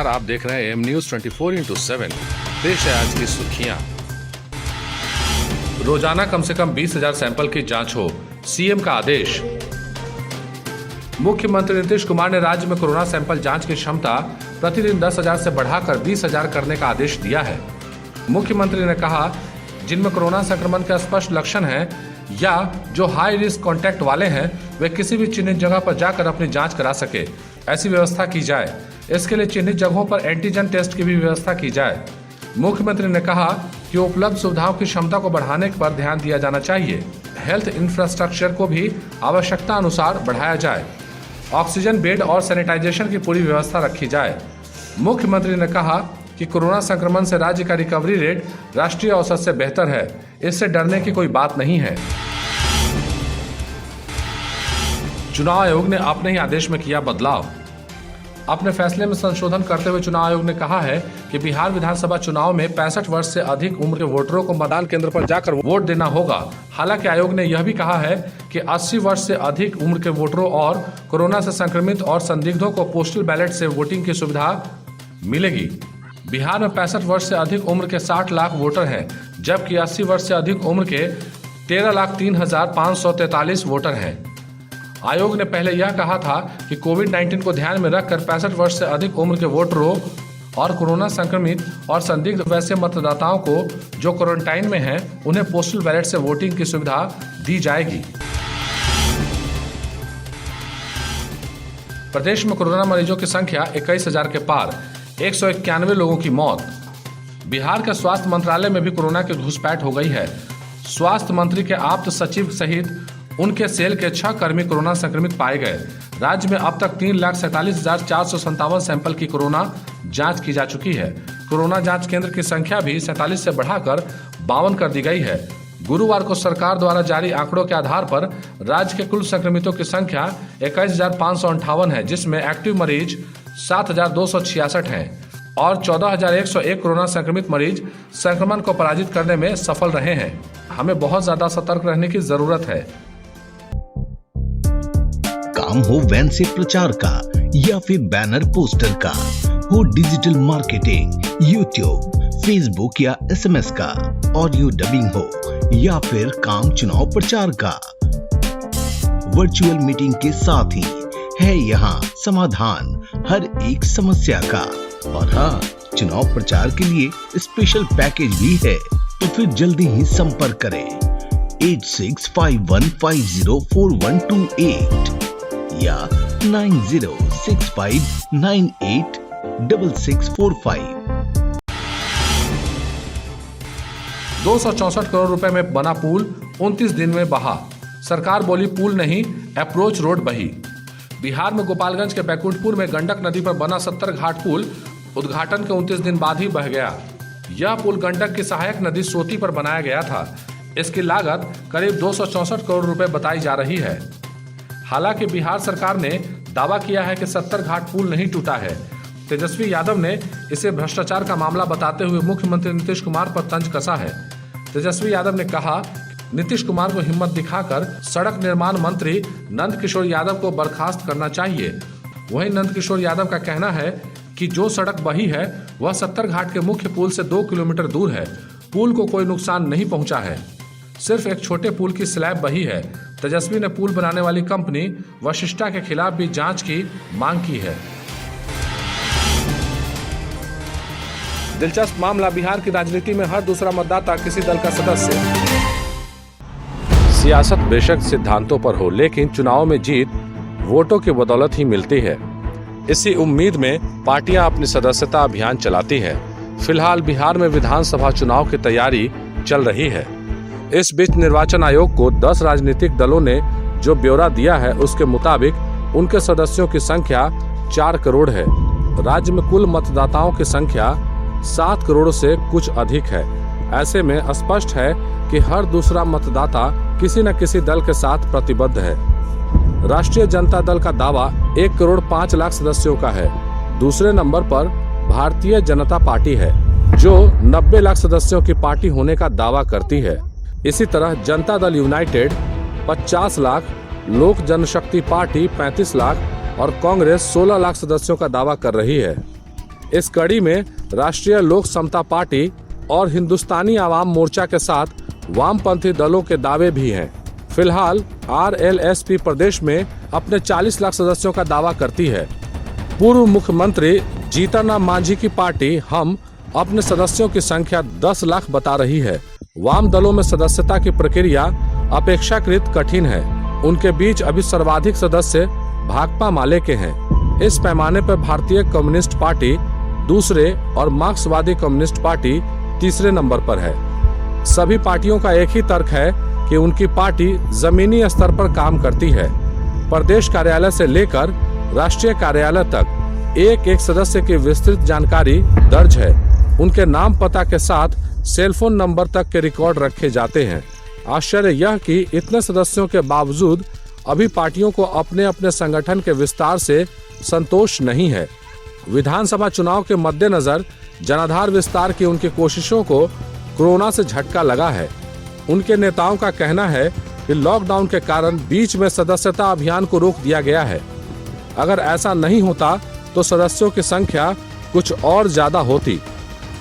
नमस्कार, आप देख रहे हैं एम न्यूज 24/7। पेश है आज की सुर्खियां। रोजाना कम से कम 20,000 सैंपल की जांच हो, सीएम का आदेश। मुख्यमंत्री नीतीश कुमार ने राज्य में कोरोना सैंपल जांच की क्षमता प्रतिदिन 10,000 से बढ़ाकर 20,000 करने का आदेश दिया है। मुख्यमंत्री ने कहा, जिनमें कोरोना संक्रमण के स्पष्ट लक्षण हैं या जो हाई रिस्क कॉन्टैक्ट वाले हैं, वे किसी भी चिन्हित जगह पर जाकर अपनी जांच करा सके, ऐसी व्यवस्था की जाए। इसके लिए चिन्हित जगहों पर एंटीजन टेस्ट की भी व्यवस्था की जाए। मुख्यमंत्री ने कहा कि उपलब्ध सुविधाओं की क्षमता को बढ़ाने पर ध्यान दिया जाना चाहिए। हेल्थ इंफ्रास्ट्रक्चर को भी आवश्यकता अनुसार बढ़ाया जाए। ऑक्सीजन बेड और सैनिटाइजेशन की पूरी व्यवस्था रखी जाए। मुख्यमंत्री ने कहा कि कोरोना संक्रमण से राज्य का रिकवरी रेट राष्ट्रीय औसत से बेहतर है, इससे डरने की कोई बात नहीं है। चुनाव आयोग ने अपने ही आदेश में किया बदलाव। अपने फैसले में संशोधन करते हुए चुनाव आयोग ने कहा है कि बिहार विधानसभा चुनाव में 65 वर्ष से अधिक उम्र के वोटरों को मतदान केंद्र पर जाकर वोट देना होगा। हालांकि आयोग ने यह भी कहा है कि 80 वर्ष से अधिक उम्र के वोटरों और कोरोना से संक्रमित और संदिग्धों को पोस्टल बैलेट से वोटिंग की सुविधा मिलेगी। बिहार में 65 वर्ष से अधिक उम्र के 60 लाख वोटर हैं, जबकि 80 वर्ष से अधिक उम्र के 13,03,543 वोटर हैं। आयोग ने पहले यह कहा था कि कोविड-19 को ध्यान में रखकर 65 वर्ष से अधिक उम्र के वोटरों और कोरोना संक्रमित और संदिग्ध वैसे मतदाताओं को जो क्वारंटाइन में हैं, उन्हें पोस्टल बैलेट से वोटिंग की सुविधा दी जाएगी। प्रदेश में कोरोना मरीजों की संख्या 21,000 के पार, 191 लोगों की मौत। बिहार के स्वास्थ्य मंत्रालय में भी कोरोना की घुसपैठ हो गई है। स्वास्थ्य मंत्री के आप्त सचिव सहित उनके सेल के 6 कर्मी कोरोना संक्रमित पाए गए। राज्य में अब तक 3,47,457 सैंपल की कोरोना जांच की जा चुकी है। कोरोना जांच केंद्र की संख्या भी 47 से बढ़ाकर 52 कर दी गई है। गुरुवार को सरकार द्वारा जारी आंकड़ों के आधार पर राज्य के कुल संक्रमितों की संख्या 21,558 है, जिसमें एक्टिव मरीज 7,266 हैं और 14,101 कोरोना संक्रमित मरीज संक्रमण को पराजित करने में सफल रहे हैं। हमें बहुत ज्यादा सतर्क रहने की जरूरत है। काम हो वैन से प्रचार का या फिर बैनर पोस्टर का, हो डिजिटल मार्केटिंग, यूट्यूब, फेसबुक या एसएमएस का, ऑडियो डबिंग हो या फिर काम चुनाव प्रचार का, वर्चुअल मीटिंग के साथ ही है यहाँ समाधान हर एक समस्या का। और हाँ, चुनाव प्रचार के लिए स्पेशल पैकेज भी है, तो फिर जल्दी ही संपर्क करें 8651504128 या 9065986645। 264 करोड़ रुपए में बना पुल 29 दिन में बहा। सरकार बोली पुल नहीं, अप्रोच रोड बही। बिहार में गोपालगंज के बैकुंठपुर में गंडक नदी पर बना 70 घाट पुल उद्घाटन के 29 दिन बाद ही बह गया। यह पुल गंडक की सहायक नदी सोती पर बनाया गया था। इसकी लागत करीब 264 करोड़ रुपए बताई जा रही है। हालांकि बिहार सरकार ने दावा किया है कि 70 घाट पुल नहीं टूटा है। तेजस्वी यादव ने इसे भ्रष्टाचार का मामला बताते हुए मुख्यमंत्री नीतीश कुमार पर तंज कसा है। तेजस्वी यादव ने कहा, नीतीश कुमार को हिम्मत दिखाकर सड़क निर्माण मंत्री नंद किशोर यादव को बर्खास्त करना चाहिए। वहीं नंद किशोर यादव का कहना है कि जो सड़क बही है वह 70 घाट के मुख्य पुल से 2 किलोमीटर दूर है। पुल को कोई नुकसान नहीं पहुंचा है, सिर्फ एक छोटे पुल की स्लैब बही है। तेजस्वी ने पुल बनाने वाली कंपनी वशिष्ठा के खिलाफ भी जांच की मांग की है। दिलचस्प मामला, बिहार की राजनीति में हर दूसरा मतदाता किसी दल का सदस्य। सियासत बेशक सिद्धांतों पर हो, लेकिन चुनाव में जीत वोटों की बदौलत ही मिलती है। इसी उम्मीद में पार्टियां अपनी सदस्यता अभियान चलाती हैं। फिलहाल बिहार में विधानसभा चुनाव की तैयारी चल रही है। इस बीच निर्वाचन आयोग को 10 राजनीतिक दलों ने जो ब्यौरा दिया है, उसके मुताबिक उनके सदस्यों की संख्या 4 करोड़ है। राज्य में कुल मतदाताओं की संख्या 7 करोड़ से कुछ अधिक है। ऐसे में स्पष्ट है कि हर दूसरा मतदाता किसी न किसी दल के साथ प्रतिबद्ध है। राष्ट्रीय जनता दल का दावा 1 करोड़ 5 लाख सदस्यों का है। दूसरे नंबर पर भारतीय जनता पार्टी है, जो 90 लाख सदस्यों की पार्टी होने का दावा करती है। इसी तरह जनता दल यूनाइटेड 50 लाख, लोक जनशक्ति पार्टी 35 लाख और कांग्रेस 16 लाख सदस्यों का दावा कर रही है। इस कड़ी में राष्ट्रीय लोक समता पार्टी और हिंदुस्तानी आवाम मोर्चा के साथ वामपंथी दलों के दावे भी हैं। फिलहाल आरएलएसपी प्रदेश में अपने 40 लाख सदस्यों का दावा करती है। पूर्व मुख्यमंत्री जीतन राम मांझी की पार्टी हम अपने सदस्यों की संख्या 10 लाख बता रही है। वाम दलों में सदस्यता की प्रक्रिया अपेक्षाकृत कठिन है। उनके बीच अभी सर्वाधिक सदस्य भाकपा माले के हैं। इस पैमाने पर भारतीय कम्युनिस्ट पार्टी दूसरे और मार्क्सवादी कम्युनिस्ट पार्टी तीसरे नंबर पर है। सभी पार्टियों का एक ही तर्क है कि उनकी पार्टी जमीनी स्तर पर काम करती है। प्रदेश कार्यालय से लेकर राष्ट्रीय कार्यालय तक एक एक सदस्य की विस्तृत जानकारी दर्ज है। उनके नाम पता के साथ सेलफोन नंबर तक के रिकॉर्ड रखे जाते हैं। आश्चर्य यह कि इतने सदस्यों के बावजूद अभी पार्टियों को अपने अपने संगठन के विस्तार से संतोष नहीं है। विधानसभा चुनाव के मद्देनजर जनाधार विस्तार की उनकी कोशिशों को कोरोना से झटका लगा है। उनके नेताओं का कहना है कि लॉकडाउन के कारण बीच में सदस्यता अभियान को रोक दिया गया है। अगर ऐसा नहीं होता तो सदस्यों की संख्या कुछ और ज्यादा होती।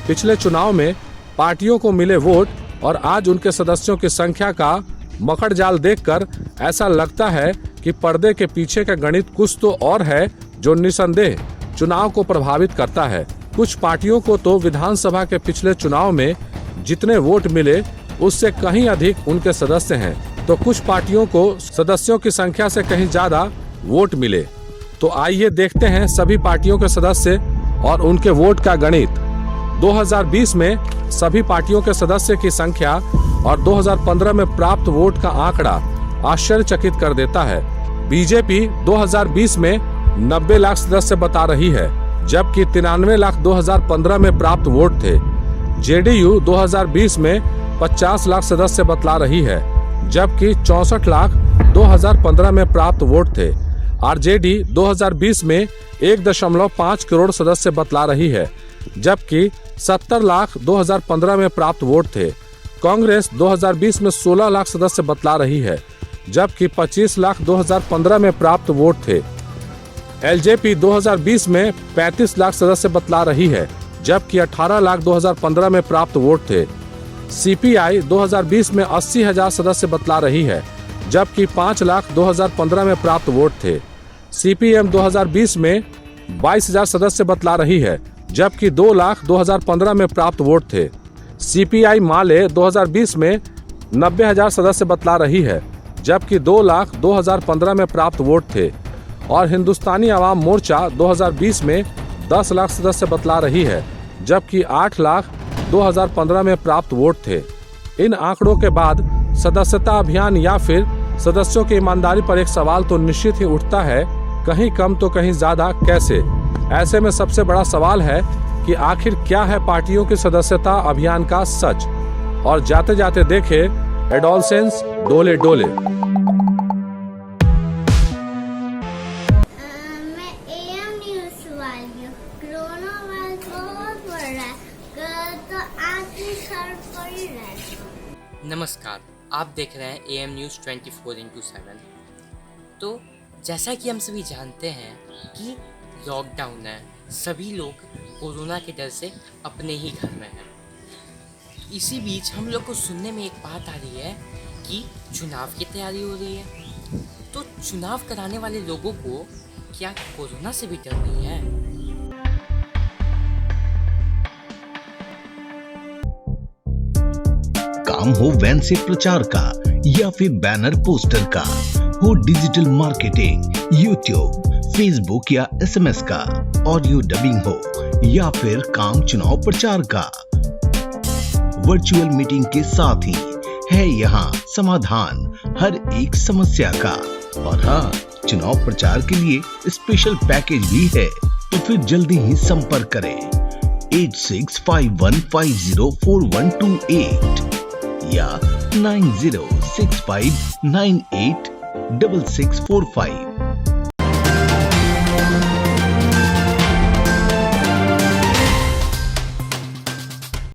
पिछले चुनाव में पार्टियों को मिले वोट और आज उनके सदस्यों की संख्या का मकड़ जाल देखकर ऐसा लगता है कि पर्दे के पीछे का गणित कुछ तो और है जो निसंदेह चुनाव को प्रभावित करता है। कुछ पार्टियों को तो विधानसभा के पिछले चुनाव में जितने वोट मिले उससे कहीं अधिक उनके सदस्य हैं, तो कुछ पार्टियों को सदस्यों की संख्या से कहीं ज्यादा वोट मिले। तो आइए देखते हैं सभी पार्टियों के सदस्य और उनके वोट का गणित। 2020 में सभी पार्टियों के सदस्य की संख्या और 2015 में प्राप्त वोट का आंकड़ा आश्चर्यचकित कर देता है। बीजेपी 2020 में 90 लाख सदस्य बता रही है, जबकि 93 लाख 2015 में प्राप्त वोट थे। जेडीयू 2020 में 50 लाख सदस्य बतला रही है, जबकि 64 लाख 2015 में प्राप्त वोट थे। आरजेडी 2020 में 1.5 करोड़ सदस्य बतला रही है, जबकि 70 लाख 2015 में प्राप्त वोट थे। कांग्रेस 2020 में 16 लाख सदस्य बतला रही है, जबकि 25 लाख 2015 में प्राप्त वोट थे। एलजेपी 2020 में 35 लाख सदस्य बतला रही है, जबकि 18 लाख 2015 में प्राप्त वोट थे। सीपीआई 2020 में 80,000 सदस्य बतला रही है, जबकि 5 लाख 2015 में प्राप्त वोट थे। सीपीएम 2020 में 22,000 सदस्य बतला रही है, जबकि 2 लाख 2015 में प्राप्त वोट थे। सीपीआई माले 2020 में 90,000 सदस्य बतला रही है, जबकि 2 लाख 2015 में प्राप्त वोट थे। और हिंदुस्तानी आवाम मोर्चा 2020 में 10 लाख सदस्य बतला रही है, जबकि 8 लाख 2015 में प्राप्त वोट थे। इन आंकड़ों के बाद सदस्यता अभियान या फिर सदस्यों की ईमानदारी पर एक सवाल तो निश्चित ही उठता है, कहीं कम तो कहीं ज्यादा कैसे। ऐसे में सबसे बड़ा सवाल है कि आखिर क्या है पार्टियों की सदस्यता अभियान का सच। और जाते जाते देखे एडोलसेंस डोले डोले। मैं एएम न्यूज़ वाली हूँ। कोरोना वायरस बहुत बढ़ रहा है, कल तो आँख ही सर पड़ रहा है। नमस्कार, आप देख रहे हैं एएम न्यूज़ 24/7। तो जैसा कि हम सभी जानते हैं कि लॉकडाउन है, सभी लोग कोरोना के डर से अपने ही घर में हैं। इसी बीच हम लोग को सुनने में एक बात आ रही है कि चुनाव की तैयारी हो रही है। तो चुनाव कराने वाले लोगों को क्या कोरोना से भी डर नहीं है? काम हो वैन से प्रचार का या फिर बैनर पोस्टर का, हो डिजिटल मार्केटिंग, यूट्यूब, फेसबुक या एसएमएस का, ऑडियो डबिंग हो या फिर काम चुनाव प्रचार का, वर्चुअल मीटिंग के साथ ही है यहाँ समाधान हर एक समस्या का। और हाँ, चुनाव प्रचार के लिए स्पेशल पैकेज भी है, तो फिर जल्दी ही संपर्क करें 8651504128 या 9065986645।